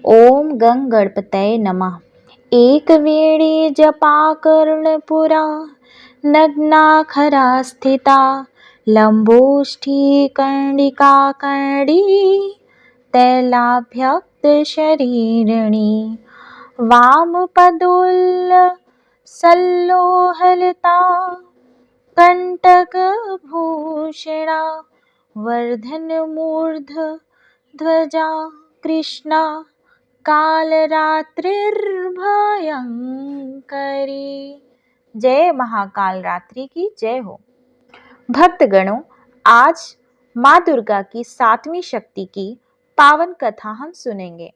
ओम गं गणपतये नमः। एकवेणे जपा कर्णपुरा नग्नाखरा स्थिता लंबोष्ठी कर्णिका कर्णी तैलाभ्यक्तशरीरिणी वामपदोल्लसल्लोहलता कंटकभूषणा वर्धनमूर्धध्वजा कृष्णा कालरात्रिर्भयंकरी। जय महाकाल रात्रि की जय हो। भक्तगणों, आज माँ दुर्गा की 7वीं शक्ति की पावन कथा हम सुनेंगे।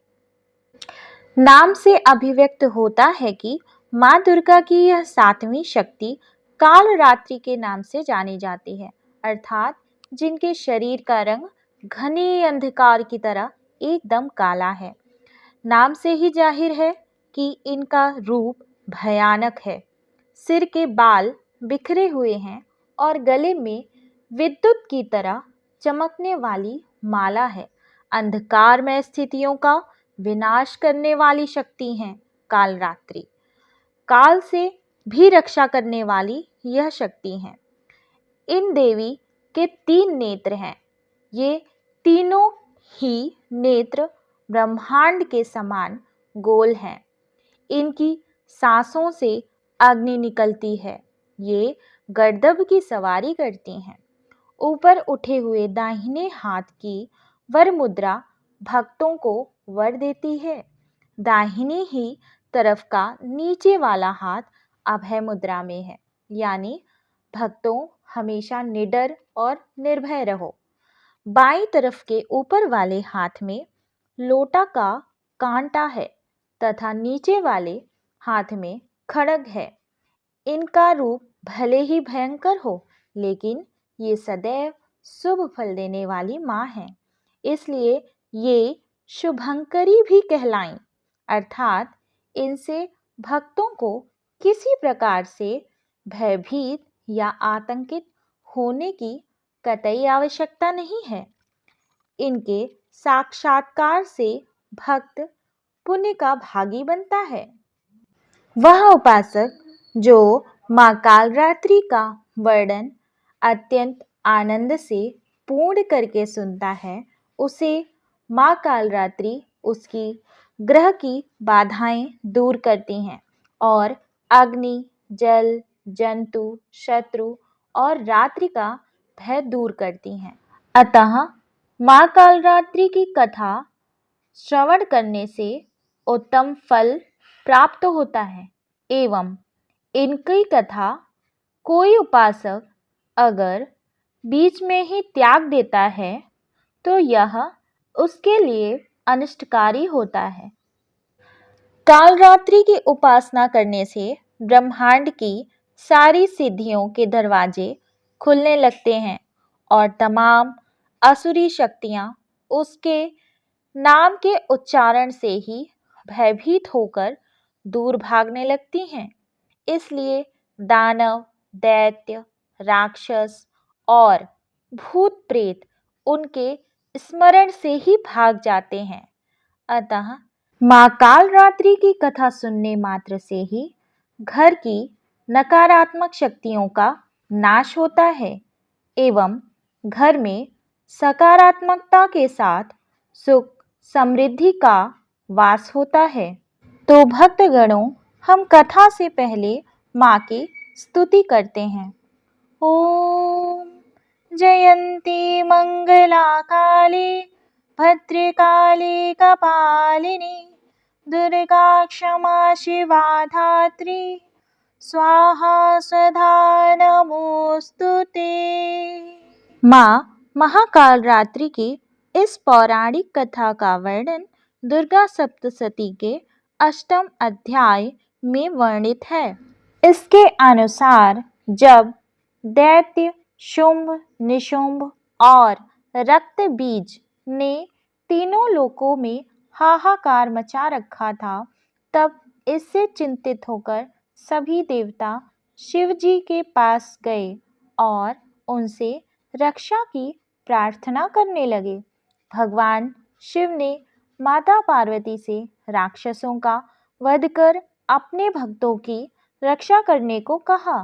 नाम से अभिव्यक्त होता है कि माँ दुर्गा की यह 7वीं शक्ति काल रात्रि के नाम से जानी जाती है, अर्थात जिनके शरीर का रंग घने अंधकार की तरह एकदम काला है। नाम से ही जाहिर है कि इनका रूप भयानक है। सिर के बाल बिखरे हुए हैं और गले में विद्युत की तरह चमकने वाली माला है। अंधकारमय स्थितियों का विनाश करने वाली शक्ति हैं कालरात्रि। काल से भी रक्षा करने वाली यह शक्ति है। इन देवी के 3 नेत्र हैं। ये तीनों ही नेत्र ब्रह्मांड के समान गोल हैं। इनकी सांसों से अग्नि निकलती है। ये गर्दभ की सवारी करती हैं। ऊपर उठे हुए दाहिने हाथ की वर मुद्रा भक्तों को वर देती है। दाहिनी ही तरफ का नीचे वाला हाथ अभय मुद्रा में है, यानी भक्तों हमेशा निडर और निर्भय रहो। बाईं तरफ के ऊपर वाले हाथ में लोटा का कांटा है तथा नीचे वाले हाथ में खड्ग है। इनका रूप भले ही भयंकर हो, लेकिन ये सदैव शुभ फल देने वाली माँ है, इसलिए ये शुभंकरी भी कहलाईं, अर्थात इनसे भक्तों को किसी प्रकार से भयभीत या आतंकित होने की कतई आवश्यकता नहीं है। इनके साक्षात्कार से भक्त पुण्य का भागी बनता है। वह उपासक जो माँ कालरात्रि का वर्णन अत्यंत आनंद से पूर्ण करके सुनता है, उसे माँ कालरात्रि उसकी ग्रह की बाधाएं दूर करती हैं और अग्नि, जल, जंतु, शत्रु और रात्रि का भय दूर करती हैं। अतः माँ कालरात्रि की कथा श्रवण करने से उत्तम फल प्राप्त होता है एवं इनकी कथा कोई उपासक अगर बीच में ही त्याग देता है तो यह उसके लिए अनिष्टकारी होता है। कालरात्रि की उपासना करने से ब्रह्मांड की सारी सिद्धियों के दरवाजे खुलने लगते हैं और तमाम असुरी शक्तियां उसके नाम के उच्चारण से ही भयभीत होकर दूर भागने लगती हैं। इसलिए दानव, दैत्य, राक्षस और भूत प्रेत उनके स्मरण से ही भाग जाते हैं। अतः माँ कालरात्रि की कथा सुनने मात्र से ही घर की नकारात्मक शक्तियों का नाश होता है एवं घर में सकारात्मकता के साथ सुख समृद्धि का वास होता है। तो भक्तगणों, हम कथा से पहले माँ की स्तुति करते हैं। ओम जयंती मंगला काली भद्रकाली कपालिनी दुर्गा क्षमा शिवा धात्री स्वाहा स्वधा नमोस्तुते। माँ महाकालरात्रि की इस पौराणिक कथा का वर्णन दुर्गा सप्तशती के 8वें अध्याय में वर्णित है। इसके अनुसार जब दैत्य शुंभ, निशुंभ और रक्त बीज ने तीनों लोकों में हाहाकार मचा रखा था, तब इससे चिंतित होकर सभी देवता शिव जी के पास गए और उनसे रक्षा की प्रार्थना करने लगे। भगवान शिव ने माता पार्वती से राक्षसों का वध कर अपने भक्तों की रक्षा करने को कहा।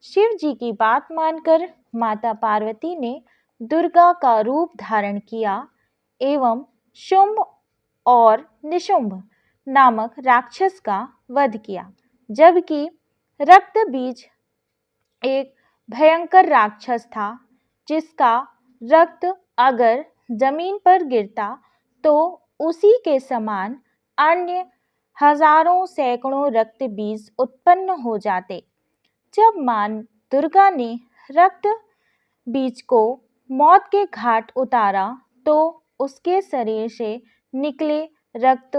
शिव जी की बात मानकर माता पार्वती ने दुर्गा का रूप धारण किया एवं शुंभ और निशुंभ नामक राक्षस का वध किया, जबकि रक्त बीज एक भयंकर राक्षस था जिसका रक्त अगर जमीन पर गिरता तो उसी के समान अन्य हजारों सैकड़ों रक्त बीज उत्पन्न हो जाते। जब मां दुर्गा ने रक्त बीज को मौत के घाट उतारा तो उसके शरीर से निकले रक्त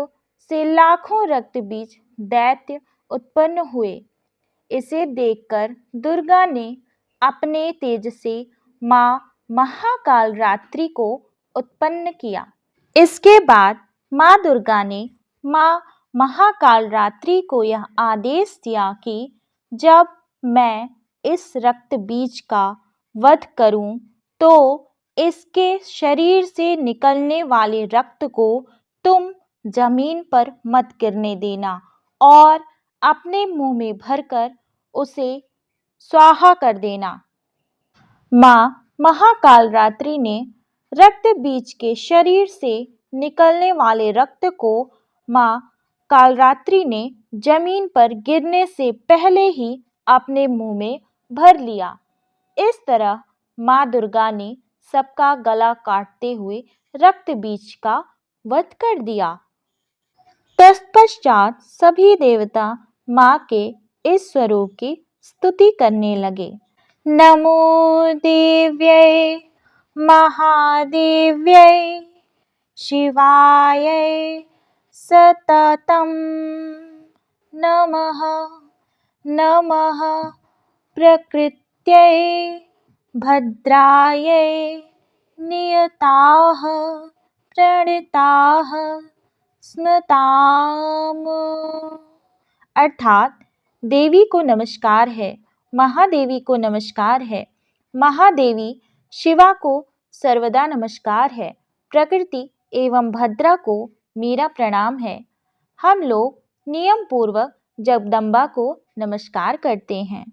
से लाखों रक्त बीज दैत्य उत्पन्न हुए। इसे देखकर दुर्गा ने अपने तेज से मां महाकाल रात्रि को उत्पन्न किया। इसके बाद मां दुर्गा ने मां महाकाल रात्रि को यह आदेश दिया कि जब मैं इस रक्त बीज का वध करूं तो इसके शरीर से निकलने वाले रक्त को तुम जमीन पर मत गिरने देना और अपने मुंह में भरकर उसे स्वाहा कर देना। मां महाकाल रात्रि ने रक्त बीज के शरीर से निकलने वाले रक्त को मां कालरात्रि ने जमीन पर गिरने से पहले ही अपने मुंह में भर लिया। इस तरह मां दुर्गा ने सबका गला काटते हुए रक्त बीज का वध कर दिया। तत्पश्चात सभी देवता मां के इस स्वरूप की स्तुति करने लगे। नमो देव्यै महादेव्यै शिवायै सततं नमः नमः प्रकृत्यै भद्रायै नियताः प्रणताः स्मृताम। अर्थात देवी को नमस्कार है, महादेवी को नमस्कार है, महादेवी शिवा को सर्वदा नमस्कार है, प्रकृति एवं भद्रा को मेरा प्रणाम है। हम लोग नियम पूर्वक जगदम्बा को नमस्कार करते हैं।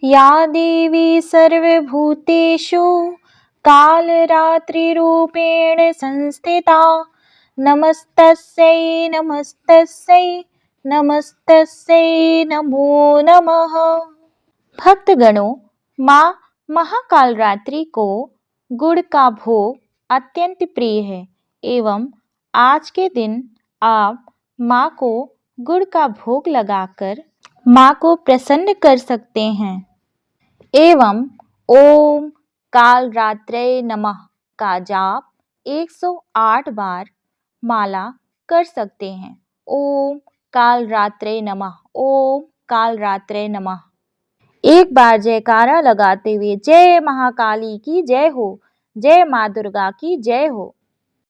या देवी सर्वभूतेषु कालरात्रिरूपेण संस्थिता नमस्तस्यै नमस्तस्यै नमस्तस्यै नमो नमः। भक्तगणों, माँ महाकाल रात्रि को गुड़ का भोग अत्यंत प्रिय है एवं आज के दिन आप माँ को गुड़ का भोग लगाकर माँ को प्रसन्न कर सकते हैं एवं ओम काल रात्रे नमः का जाप 108 बार माला कर सकते हैं। ओम काल रात्रे नमः, ओम काल रात्रे नमः। एक बार जयकारा लगाते हुए जय महाकाली की जय हो, जय माँ दुर्गा की जय हो।